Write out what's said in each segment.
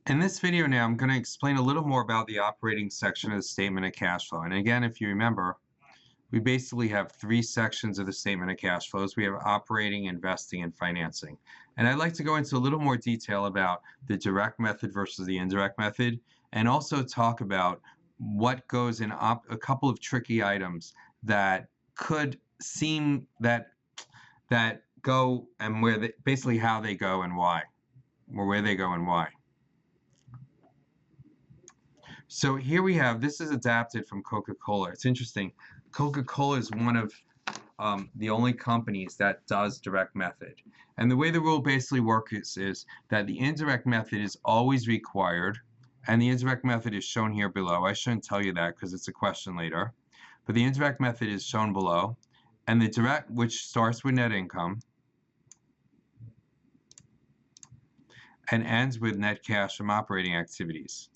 In this video now, I'm going to explain a little more about the operating section of the statement of cash flow. And again, if you remember, we basically have three sections of the statement of cash flows. We have operating, investing, and financing. And I'd like to go into a little more detail about the direct method versus the indirect method, and also talk about what goes in a couple of tricky items that could seem that go and where they, basically how they go and why, or where they go and why. So here we have, this is adapted from Coca-Cola. It's interesting. Coca-Cola is one of the only companies that does direct method. And the way the rule basically works is that the indirect method is always required, and the indirect method is shown here below. I shouldn't tell you that because it's a question later. But the indirect method is shown below, and the direct, which starts with net income, and ends with net cash from operating activities,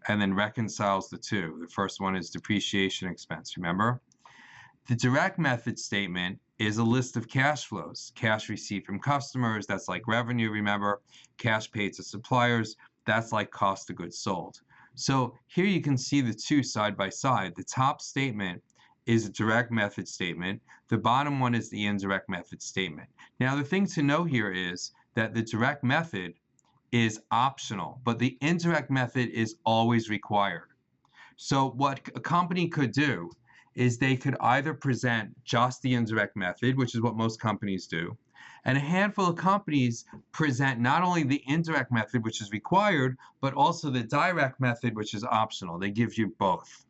and then reconciles the two. The first one is depreciation expense, remember? The direct method statement is a list of cash flows. Cash received from customers, that's like revenue, remember? Cash paid to suppliers, that's like cost of goods sold. So here you can see the two side by side. The top statement is a direct method statement. The bottom one is the indirect method statement. Now the thing to know here is that the direct method is optional, but the indirect method is always required. So what a company could do is they could either present just the indirect method, which is what most companies do, and a handful of companies present not only the indirect method, which is required, but also the direct method, which is optional. They give you both.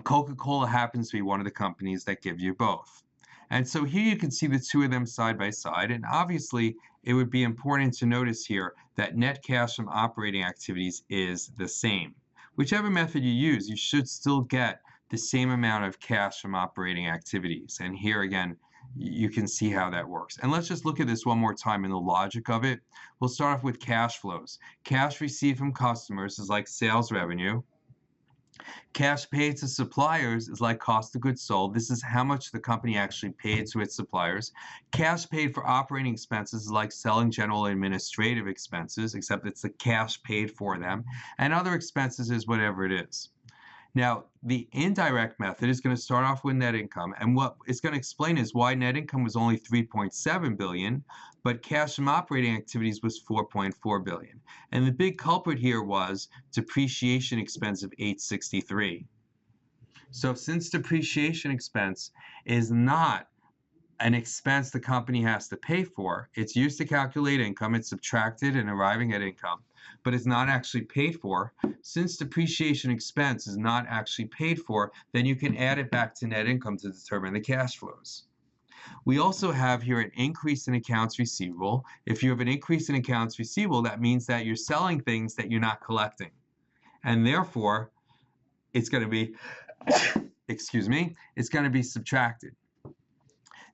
Coca-Cola happens to be one of the companies that give you both. And so here you can see the two of them side by side, and obviously it would be important to notice here that net cash from operating activities is the same. Whichever method you use, you should still get the same amount of cash from operating activities. And here again, you can see how that works. And let's just look at this one more time in the logic of it. We'll start off with cash flows. Cash received from customers is like sales revenue. Cash paid to suppliers is like cost of goods sold. This is how much the company actually paid to its suppliers. Cash paid for operating expenses is like selling general administrative expenses, except it's the cash paid for them. And other expenses is whatever it is. Now, the indirect method is going to start off with net income, and what it's going to explain is why net income was only $3.7 billion, but cash from operating activities was $4.4 billion. And the big culprit here was depreciation expense of $863. So since depreciation expense is not an expense the company has to pay for, it's used to calculate income, it's subtracted and arriving at income, but it's not actually paid for. Since depreciation expense is not actually paid for, then you can add it back to net income to determine the cash flows. We also have here an increase in accounts receivable. If you have an increase in accounts receivable, that means that you're selling things that you're not collecting. And therefore, it's going to be, excuse me, it's going to be subtracted.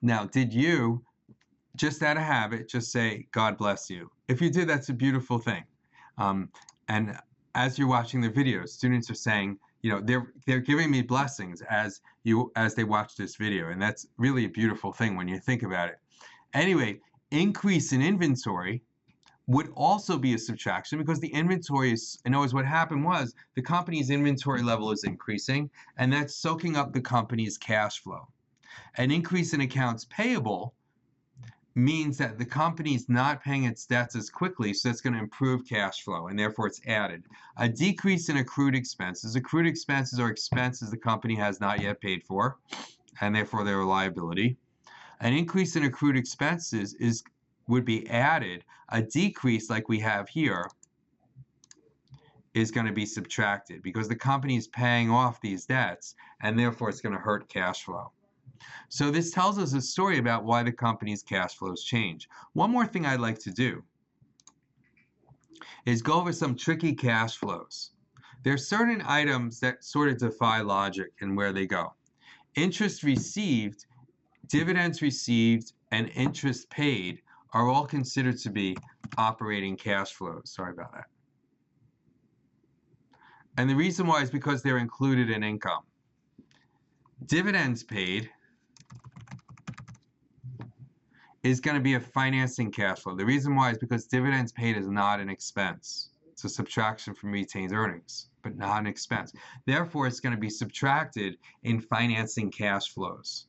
Now, did you, just out of habit, just say, God bless you? If you did, that's a beautiful thing. And as you're watching the videos, students are saying, you know, they're giving me blessings as they watch this video. And that's really a beautiful thing when you think about it. Anyway, increase in inventory would also be a subtraction because the inventory is, in other words, what happened was the company's inventory level is increasing, and that's soaking up the company's cash flow. An increase in accounts payable means that the company is not paying its debts as quickly, so that's going to improve cash flow, and therefore it's added. A decrease in accrued expenses. Accrued expenses are expenses the company has not yet paid for, and therefore they're a liability. An increase in accrued expenses would be added. A decrease, like we have here, is going to be subtracted because the company is paying off these debts, and therefore it's going to hurt cash flow. So this tells us a story about why the company's cash flows change. One more thing I'd like to do is go over some tricky cash flows. There are certain items that sort of defy logic and where they go. Interest received, dividends received, and interest paid are all considered to be operating cash flows. Sorry about that. And the reason why is because they're included in income. Dividends paid is going to be a financing cash flow. The reason why is because dividends paid is not an expense. It's a subtraction from retained earnings, but not an expense. Therefore, it's going to be subtracted in financing cash flows.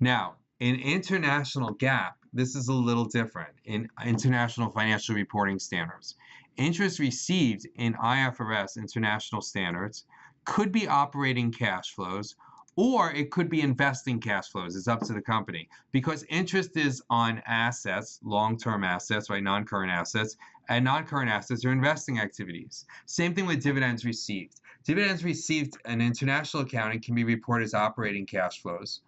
Now, in international GAAP, this is a little different. In International Financial Reporting Standards, interest received in IFRS International Standards could be operating cash flows, or it could be investing cash flows. It's up to the company, because interest is on assets, long-term assets, right, non-current assets, and non-current assets are investing activities. Same thing with dividends received. Dividends received in international accounting can be reported as operating cash flows,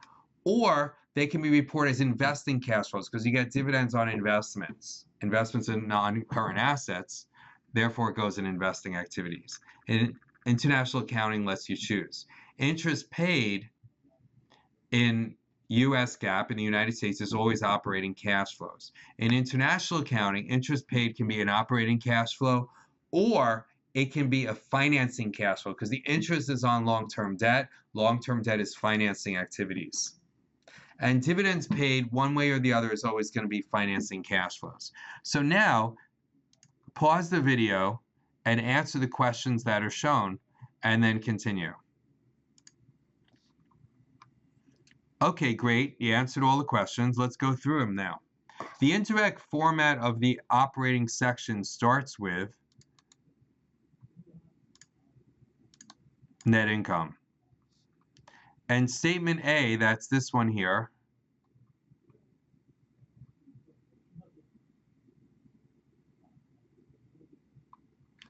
or they can be reported as investing cash flows, because you get dividends on investments in non-current assets, therefore it goes in investing activities. And international accounting lets you choose. Interest paid in US GAAP in the United States is always operating cash flows. In international accounting, interest paid can be an operating cash flow, or it can be a financing cash flow, because the interest is on long-term debt. Long-term debt is financing activities. And dividends paid one way or the other is always going to be financing cash flows. So now, pause the video and answer the questions that are shown, and then continue. Okay, great. You answered all the questions. Let's go through them now. The indirect format of the operating section starts with net income. And statement A, that's this one here,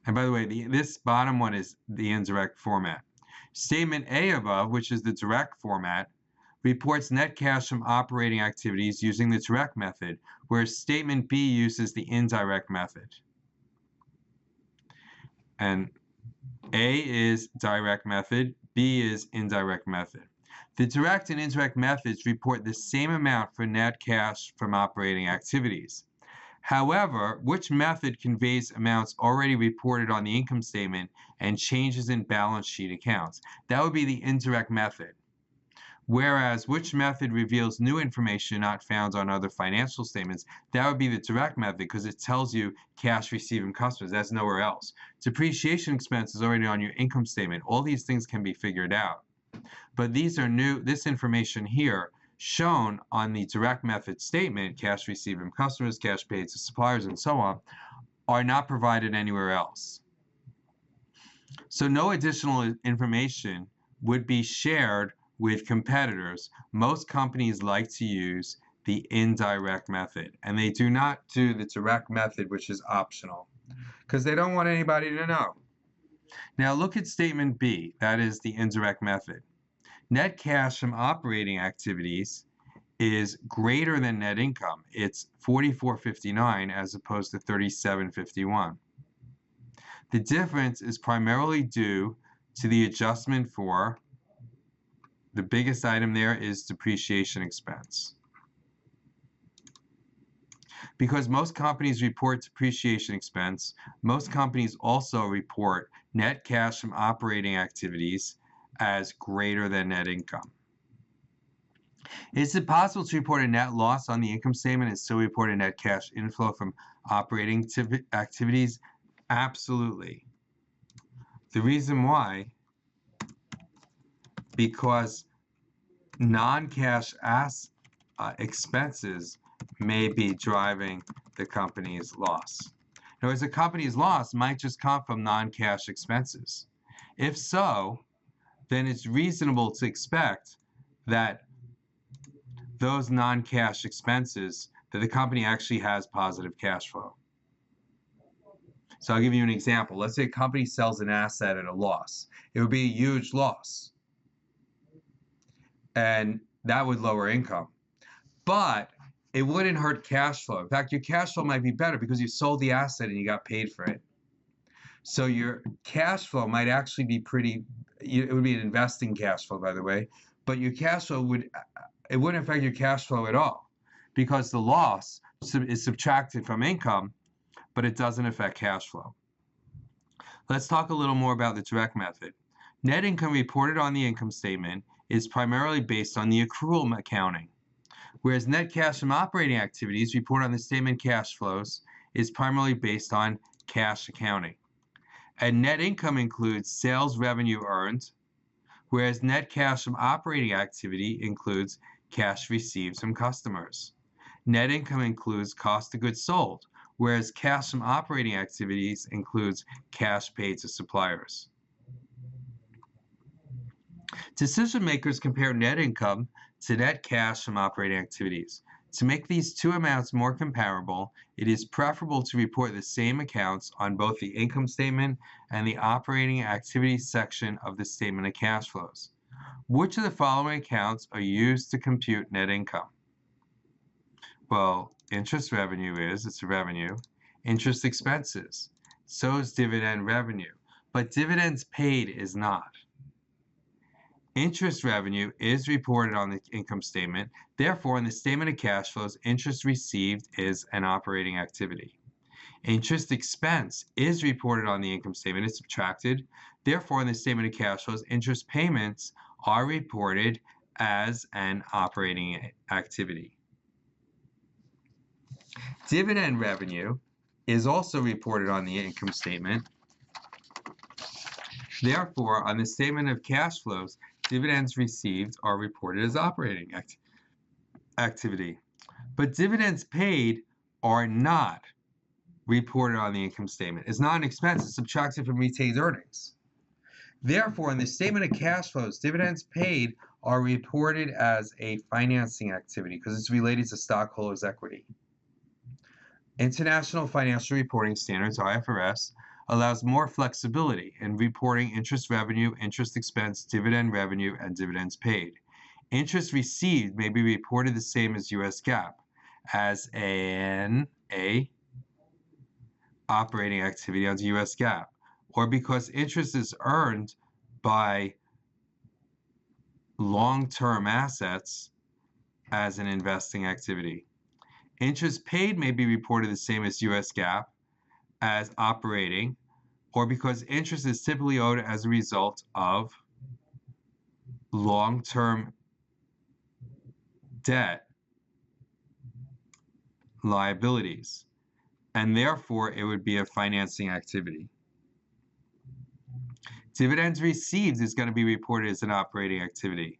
and by the way, this bottom one is the indirect format. Statement A above, which is the direct format, reports net cash from operating activities using the direct method, whereas statement B uses the indirect method. And A is direct method, B is indirect method. The direct and indirect methods report the same amount for net cash from operating activities. However, which method conveys amounts already reported on the income statement and changes in balance sheet accounts? That would be the indirect method. Whereas which method reveals new information not found on other financial statements? That would be the direct method, because it tells you cash received from customers. That's nowhere else. Depreciation expense is already on your income statement. All these things can be figured out. But these are new, this information here shown on the direct method statement, cash received from customers, cash paid to suppliers, and so on, are not provided anywhere else. So no additional information would be shared with competitors. Most companies like to use the indirect method, and they do not do the direct method, which is optional, because they don't want anybody to know. Now look at statement B, that is the indirect method. Net cash from operating activities is greater than net income. It's $44.59 as opposed to $37.51. The difference is primarily due to the adjustment for, the biggest item there is depreciation expense. Because most companies report depreciation expense, most companies also report net cash from operating activities as greater than net income. Is it possible to report a net loss on the income statement and still report a net cash inflow from operating activities? Absolutely. The reason why, because non-cash expenses may be driving the company's loss. In other words, a company's loss might just come from non-cash expenses. If so, then it's reasonable to expect that those non-cash expenses, that the company actually has positive cash flow. So I'll give you an example. Let's say a company sells an asset at a loss. It would be a huge loss, and that would lower income. But it wouldn't hurt cash flow. In fact, your cash flow might be better because you sold the asset and you got paid for it. So your cash flow might actually be it would be an investing cash flow, by the way, but your cash flow it wouldn't affect your cash flow at all, because the loss is subtracted from income, but it doesn't affect cash flow. Let's talk a little more about the direct method. Net income reported on the income statement is primarily based on the accrual accounting, whereas net cash from operating activities reported on the statement cash flows is primarily based on cash accounting. And net income includes sales revenue earned, whereas net cash from operating activity includes cash received from customers. Net income includes cost of goods sold, whereas cash from operating activities includes cash paid to suppliers. Decision makers compare net income to net cash from operating activities. To make these two amounts more comparable, it is preferable to report the same accounts on both the income statement and the operating activities section of the statement of cash flows. Which of the following accounts are used to compute net income? Well, interest revenue it's a revenue. Interest expenses, so is dividend revenue, but dividends paid is not. Interest revenue is reported on the income statement. Therefore, in the statement of cash flows, interest received is an operating activity. Interest expense is reported on the income statement. It's subtracted. Therefore, in the statement of cash flows, interest payments are reported as an operating activity. Dividend revenue is also reported on the income statement. Therefore, on the statement of cash flows, dividends received are reported as operating activity. But dividends paid are not reported on the income statement. It's not an expense. It's subtracted from retained earnings. Therefore, in the statement of cash flows, dividends paid are reported as a financing activity because it's related to stockholders' equity. International Financial Reporting Standards, IFRS, allows more flexibility in reporting interest revenue, interest expense, dividend revenue, and dividends paid. Interest received may be reported the same as U.S. GAAP as an operating activity under U.S. GAAP, or because interest is earned by long-term assets as an investing activity. Interest paid may be reported the same as U.S. GAAP as operating, or because interest is typically owed as a result of long-term debt liabilities, and therefore it would be a financing activity. Dividends received is going to be reported as an operating activity,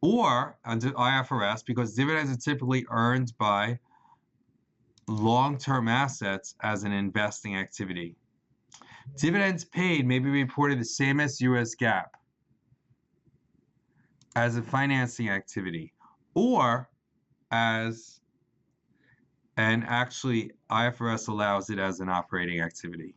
or under IFRS, because dividends are typically earned by long-term assets as an investing activity. Dividends paid may be reported the same as U.S. GAAP as a financing activity, or as, and actually IFRS allows it as an operating activity.